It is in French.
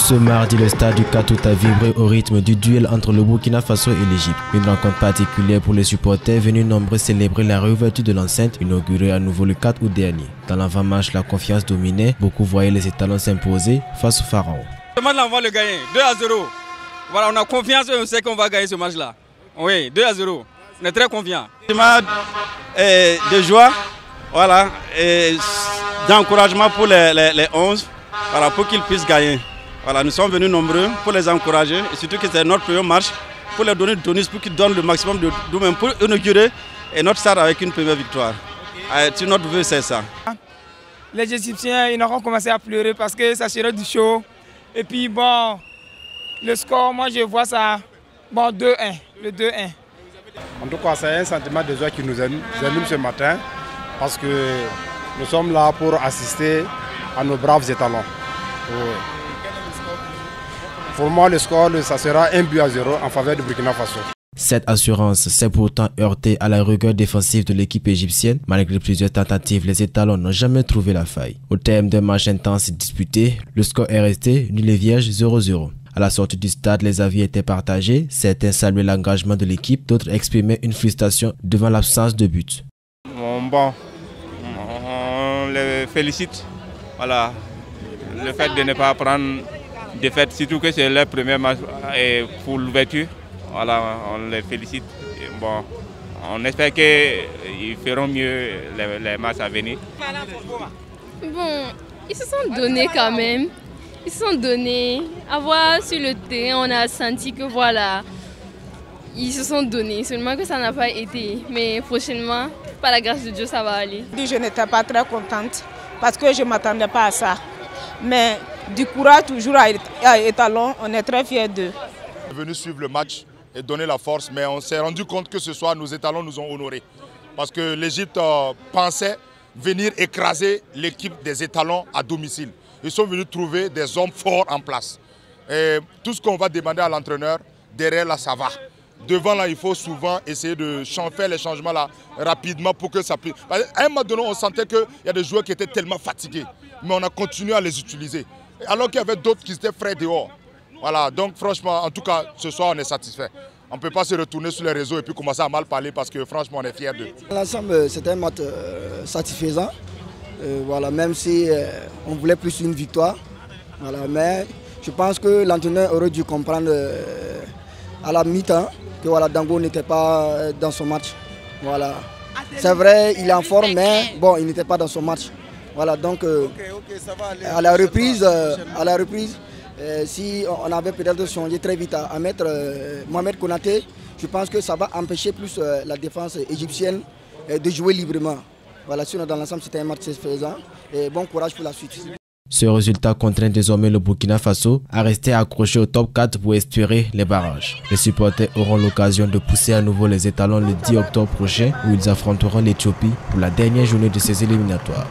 Ce mardi, le stade du 4 août a vibré au rythme du duel entre le Burkina Faso et l'Égypte. Une rencontre particulière pour les supporters venus nombreux célébrer la réouverture de l'enceinte inaugurée à nouveau le 4 août dernier. Dans l'avant-match, la confiance dominait. Beaucoup voyaient les étalons s'imposer face au Pharaon. Ce match-là, on va le gagner, 2-0. Voilà, on a confiance et on sait qu'on va gagner ce match-là. Oui, 2-0. On est très confiants. Un match de joie, voilà, et d'encouragement pour les 11, voilà, pour qu'ils puissent gagner. Voilà, nous sommes venus nombreux pour les encourager et surtout que c'est notre premier match pour leur donner du tonus pour qu'ils donnent le maximum de nous-mêmes pour inaugurer notre stade avec une première victoire. Si notre vœu, c'est ça. Les Égyptiens, ils auront commencé à pleurer parce que ça serait du chaud. Et puis bon, le score, moi je vois ça, bon 2-1, le 2-1. En tout cas, c'est un sentiment de joie qui nous anime ce matin parce que nous sommes là pour assister à nos braves étalons. Pour moi, le score, ça sera 1-0 en faveur du Burkina Faso. Cette assurance s'est pourtant heurtée à la rigueur défensive de l'équipe égyptienne. Malgré plusieurs tentatives, les étalons n'ont jamais trouvé la faille. Au terme d'un match intense et disputé, le score est resté nul et vierge 0-0. À la sortie du stade, les avis étaient partagés. Certains saluaient l'engagement de l'équipe, d'autres exprimaient une frustration devant l'absence de but. Bon, on les félicite. Voilà, le fait de ne pas prendre défaite, surtout que c'est leur premier match pour l'ouverture. Voilà, on les félicite. Bon, on espère qu'ils feront mieux les matchs à venir. Bon, ils se sont donnés quand même. Ils se sont donnés. À voir sur le terrain, on a senti que voilà, ils se sont donnés. Seulement que ça n'a pas été. Mais prochainement, par la grâce de Dieu, ça va aller. Je n'étais pas très contente parce que je ne m'attendais pas à ça. Mais du courage toujours à étalon, on est très fiers d'eux. On est venu suivre le match et donner la force, mais on s'est rendu compte que ce soir, nos étalons nous ont honorés. Parce que l'Égypte pensait venir écraser l'équipe des étalons à domicile. Ils sont venus trouver des hommes forts en place. Et tout ce qu'on va demander à l'entraîneur, derrière là, ça va. Devant là, il faut souvent essayer de faire les changements là rapidement pour que ça puisse. À un moment donné, on sentait qu'il y a des joueurs qui étaient tellement fatigués, mais on a continué à les utiliser. Alors qu'il y avait d'autres qui étaient frais dehors. Voilà, donc franchement, en tout cas, ce soir, on est satisfait. On ne peut pas se retourner sur les réseaux et puis commencer à mal parler parce que franchement, on est fiers d'eux. L'ensemble, c'était un match satisfaisant. Voilà, même si on voulait plus une victoire. Voilà, mais je pense que l'entraîneur aurait dû comprendre à la mi-temps que voilà, Dango n'était pas dans son match. Voilà. C'est vrai, il est en forme, mais bon, il n'était pas dans son match. Voilà, donc à la reprise, si on avait peut-être changé très vite à mettre Mohamed Konaté, je pense que ça va empêcher plus la défense égyptienne de jouer librement. Voilà, sinon dans l'ensemble c'était un match satisfaisant et bon courage pour la suite. Ce résultat contraint désormais le Burkina Faso à rester accroché au top 4 pour espérer les barrages. Les supporters auront l'occasion de pousser à nouveau les étalons le 10 octobre prochain où ils affronteront l'Éthiopie pour la dernière journée de ces éliminatoires.